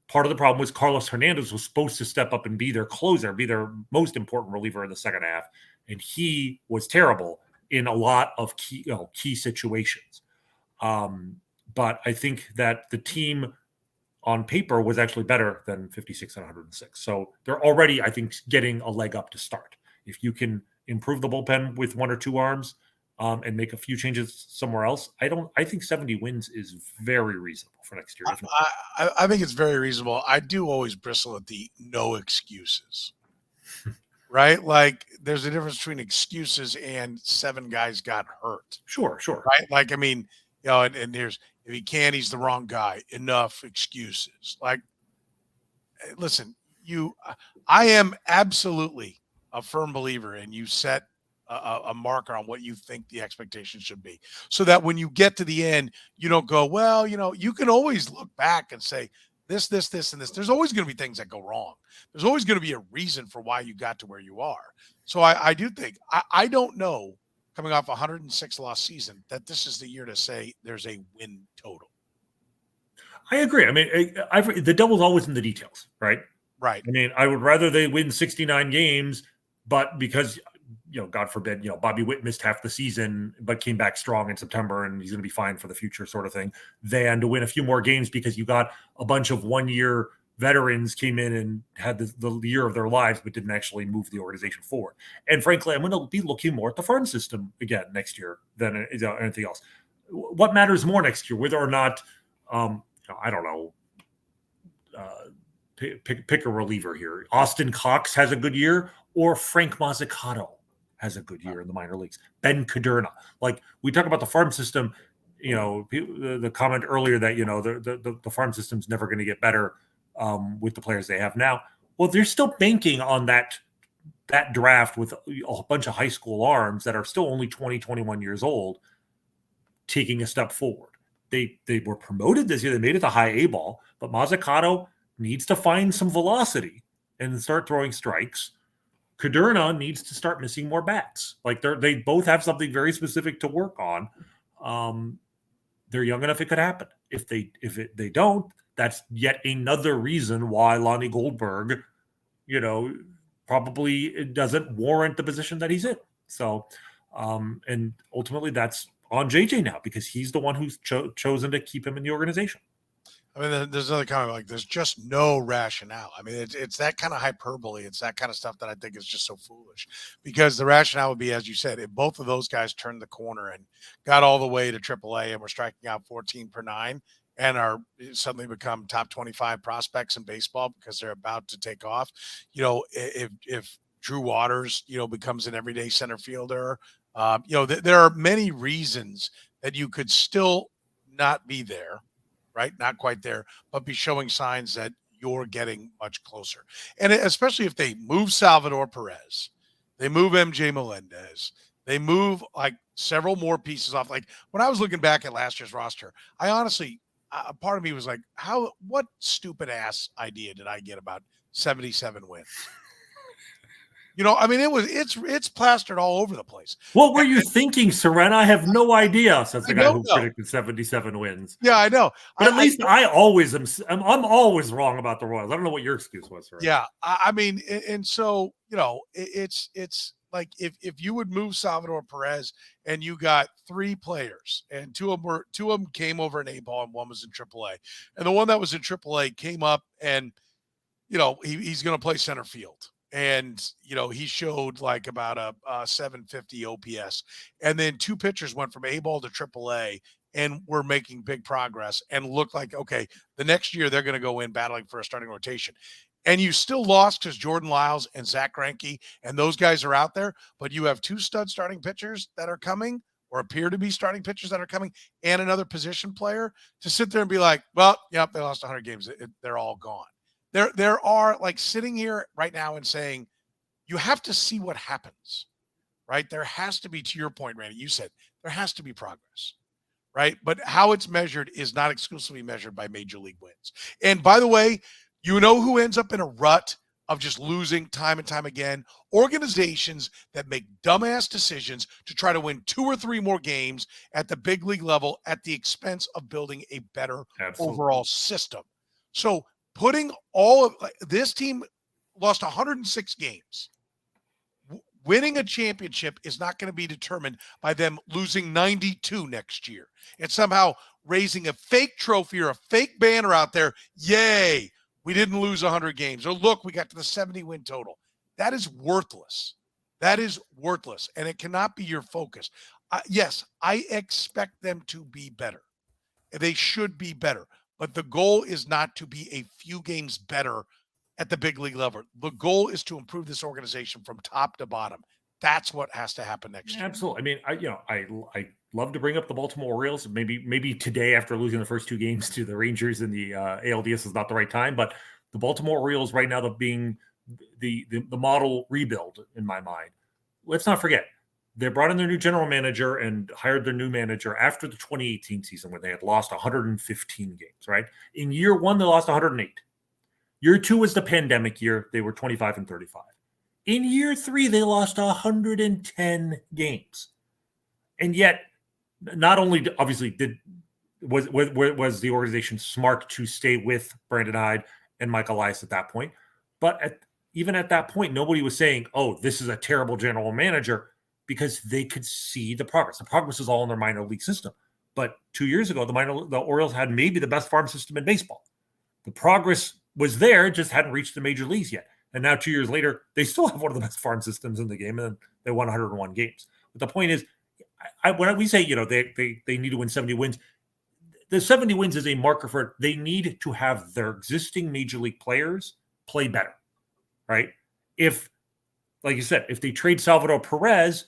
Part of the problem was Carlos Hernandez was supposed to step up and be their closer, be their most important reliever in the second half, and he was terrible in a lot of key situations. But I think that the team on paper was actually better than 56 and 106. So they're already, I think, getting a leg up to start. If you can improve the bullpen with 1 or 2 arms and make a few changes somewhere else, I think 70 wins is very reasonable for next year. I think it's very reasonable. I do always bristle at the no excuses, right? Like there's a difference between excuses and 7 guys got hurt. Sure. Right? Like, I mean, and there's, if he can't, he's the wrong guy. Enough excuses. Like, listen, I am absolutely a firm believer in you set a marker on what you think the expectation should be, so that when you get to the end, you don't go, well, you can always look back and say this, and this. There's always going to be things that go wrong. There's always going to be a reason for why you got to where you are. So I do think, I don't know, coming off a 106 loss season, that this is the year to say there's a win total. I agree. I mean, the devil's always in the details, right? Right. I mean, I would rather they win 69 games, but because, God forbid, Bobby Witt missed half the season, but came back strong in September and he's going to be fine for the future sort of thing, than to win a few more games because you got a bunch of 1-year veterans came in and had the year of their lives, but didn't actually move the organization forward. And frankly, I'm going to be looking more at the farm system again next year than anything else. What matters more next year, whether or not, I don't know, pick a reliever here. Austin Cox has a good year, or Frank Mazzucato has a good year in the minor leagues. Ben Caderna. Like, we talk about the farm system, the comment earlier that, the farm system's never going to get better with the players they have now. Well, they're still banking on that draft with a bunch of high school arms that are still only 20, 21 years old, taking a step forward. They were promoted this year. They made it the high A ball, but Mazzucato needs to find some velocity and start throwing strikes. Caderna needs to start missing more bats. Like, they both have something very specific to work on. They're young enough it could happen. If they don't, that's yet another reason why Lonnie Goldberg, probably doesn't warrant the position that he's in. So, and ultimately that's on JJ now, because he's the one who's chosen to keep him in the organization. I mean, there's another comment, like, there's just no rationale. I mean, it's that kind of hyperbole. It's that kind of stuff that I think is just so foolish, because the rationale would be, as you said, if both of those guys turned the corner and got all the way to AAA and were striking out 14 per 9 and are suddenly become top 25 prospects in baseball because they're about to take off, if Drew Waters, becomes an everyday center fielder, there are many reasons that you could still not be there. Right? Not quite there, but be showing signs that you're getting much closer. And especially if they move Salvador Perez, they move MJ Melendez, they move like several more pieces off. Like, when I was looking back at last year's roster, I honestly, a part of me was like, what stupid ass idea did I get about 77 wins? I mean, it's plastered all over the place. What were you thinking, Soren? I have no idea. Says the guy who predicted 77 wins. Yeah, I know. But at least I'm always wrong about the Royals. I don't know what your excuse was, Soren. Yeah, I mean, and so it's like if you would move Salvador Perez and you got 3 players, and two of them came over in A ball and one was in AAA, and the one that was in AAA came up and he's going to play center field. And, he showed like about a 750 OPS. And then 2 pitchers went from A-ball to AAA and were making big progress and looked like, okay, the next year they're going to go in battling for a starting rotation. And you still lost because Jordan Lyles and Zach Greinke and those guys are out there, but you have 2 stud starting pitchers that are coming. or appear to be starting pitchers that are coming, and another position player, to sit there and be like, well, yep, they lost 100 games. They're all gone. There are, like, sitting here right now and saying, you have to see what happens, right? There has to be, to your point, Randy, you said there has to be progress, right? But how it's measured is not exclusively measured by major league wins. And by the way, you know who ends up in a rut of just losing time and time again? Organizations that make dumbass decisions to try to win 2 or 3 more games at the big league level at the expense of building a better overall system. So putting all of this team lost 106 games. Winning a championship is not going to be determined by them losing 92 next year and somehow raising a fake trophy or a fake banner out there. Yay, we didn't lose 100 games. Or look, we got to the 70 win total. That is worthless. That is worthless. And it cannot be your focus. Yes, I expect them to be better. They should be better. But the goal is not to be a few games better at the big league level. The goal is to improve this organization from top to bottom. That's what has to happen next year. Absolutely. I mean, I love to bring up the Baltimore Orioles. Maybe today, after losing the first 2 games to the Rangers in the ALDS, is not the right time. But the Baltimore Orioles right now, being the model rebuild in my mind. Let's not forget, they brought in their new general manager and hired their new manager after the 2018 season, where they had lost 115 games. Right, in year 1, they lost 108. Year 2 was the pandemic year. They were 25-35. In year 3, they lost 110 games. And yet, not only obviously was the organization smart to stay with Brandon Hyde and Mike Elias at that point, but even at that point, nobody was saying, oh, this is a terrible general manager, because they could see the progress. The progress was all in their minor league system. But 2 years ago, the Orioles had maybe the best farm system in baseball. The progress was there, just hadn't reached the major leagues yet. And now 2 years later, they still have one of the best farm systems in the game, and they won 101 games. But the point is, when we say, they need to win 70 wins, the 70 wins is a marker for it. They need to have their existing major league players play better, right? If, like you said, if they trade Salvador Perez,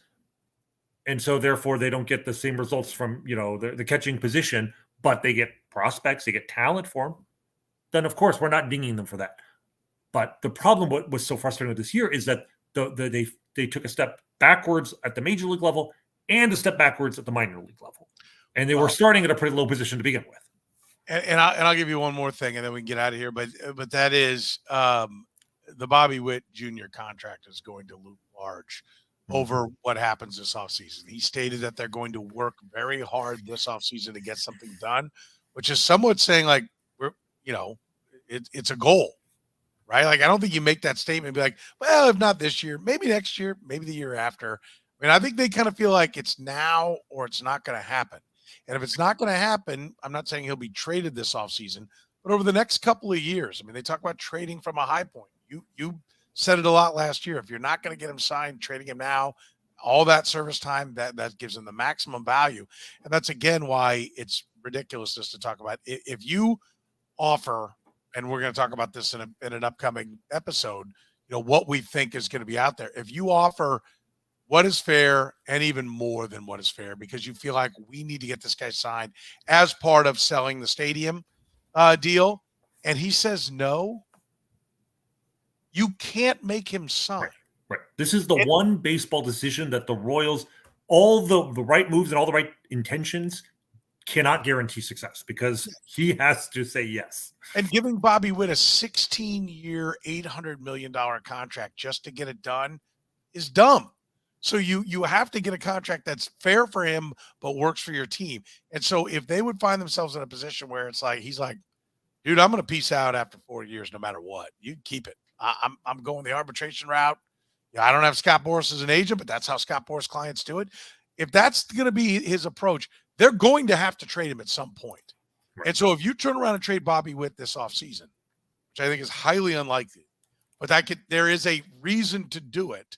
and so therefore they don't get the same results from, the catching position, but they get prospects, they get talent for them, then of course we're not dinging them for that. But the problem, what was so frustrating with this year, is that they took a step backwards at the major league level and a step backwards at the minor league level, and they were starting at a pretty low position to begin with. And I'll give you one more thing, and then we can get out of here. But that is the Bobby Witt Jr. contract is going to loom large over what happens this offseason. He stated that they're going to work very hard this offseason to get something done, which is somewhat saying, like, it's a goal, right? Like, I don't think you make that statement and be like, well, if not this year, maybe next year, maybe the year after. I mean, I think they kind of feel like it's now or it's not going to happen. And if it's not going to happen, I'm not saying he'll be traded this offseason, but over the next couple of years. I mean, they talk about trading from a high point. You said it a lot last year. If you're not going to get him signed, trading him now, all that service time, that gives him the maximum value. And that's, again, why it's ridiculous just to talk about. If you offer, and we're going to talk about this in an upcoming episode, what we think is going to be out there. If you offer what is fair and even more than what is fair, because you feel like we need to get this guy signed as part of selling the stadium deal, and he says no, you can't make him sign. Right. This is the one baseball decision that the Royals, all the right moves and all the right intentions, cannot guarantee success, because he has to say yes. And giving Bobby Witt a 16-year, $800 million contract just to get it done is dumb. So you have to get a contract that's fair for him but works for your team. And so if they would find themselves in a position where it's like, he's like, dude, I'm going to peace out after 4 years no matter what. You keep it. I'm going the arbitration route. I don't have Scott Boras as an agent, but that's how Scott Boras clients do it. If that's going to be his approach, they're going to have to trade him at some point. Right. And so if you turn around and trade Bobby Witt this offseason, which I think is highly unlikely, but there is a reason to do it,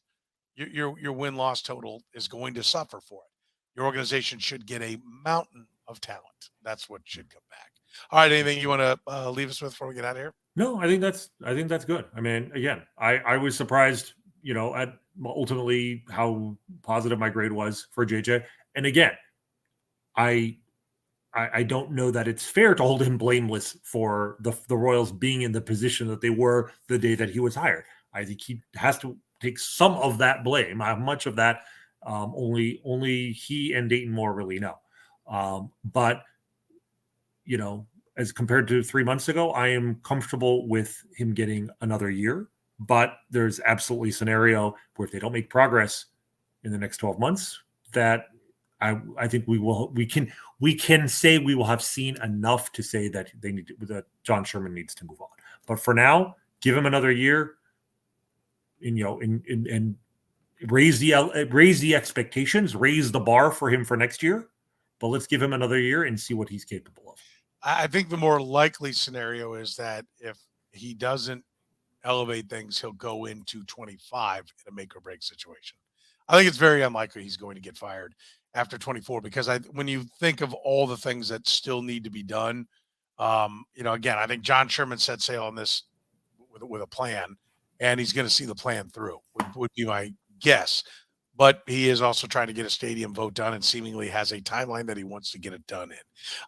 your win-loss total is going to suffer for it. Your organization should get a mountain of talent. That's what should come back. All right, anything you want to leave us with before we get out of here? No, I think that's good. I mean, again, I was surprised, at ultimately how positive my grade was for JJ. And again, I don't know that it's fair to hold him blameless for the Royals being in the position that they were the day that he was hired. I think he has to take some of that blame. How much of that only he and Dayton Moore really know. But as compared to 3 months ago, I am comfortable with him getting another year. But there's absolutely a scenario where if they don't make progress in the next 12 months, that I think we can say we will have seen enough to say that that John Sherman needs to move on. But for now, give him another year, and raise the expectations, raise the bar for him for next year. But let's give him another year and see what he's capable of. I think the more likely scenario is that if he doesn't elevate things, he'll go into 25 in a make or break situation. I think it's very unlikely he's going to get fired after 24 because when you think of all the things that still need to be done, again, I think John Sherman set sail on this with a plan, and he's going to see the plan through, would be my guess. But he is also trying to get a stadium vote done and seemingly has a timeline that he wants to get it done in.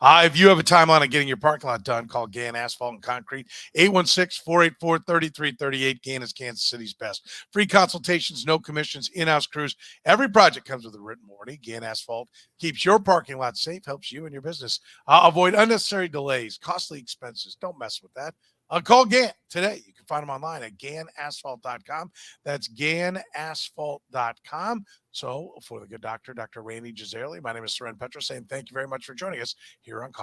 If you have a timeline on getting your parking lot done, call Gann Asphalt and Concrete, 816-484-3338. Gann is Kansas City's best. Free consultations, no commissions, in-house crews. Every project comes with a written warranty. Gann Asphalt keeps your parking lot safe, helps you and your business avoid unnecessary delays, costly expenses. Don't mess with that. Call Gann today. You can find them online at GannAsphalt.com. That's GannAsphalt.com. So for the good doctor, Dr. Rany Jazayerli, my name is Soren Petro, saying thank you very much for joining us here on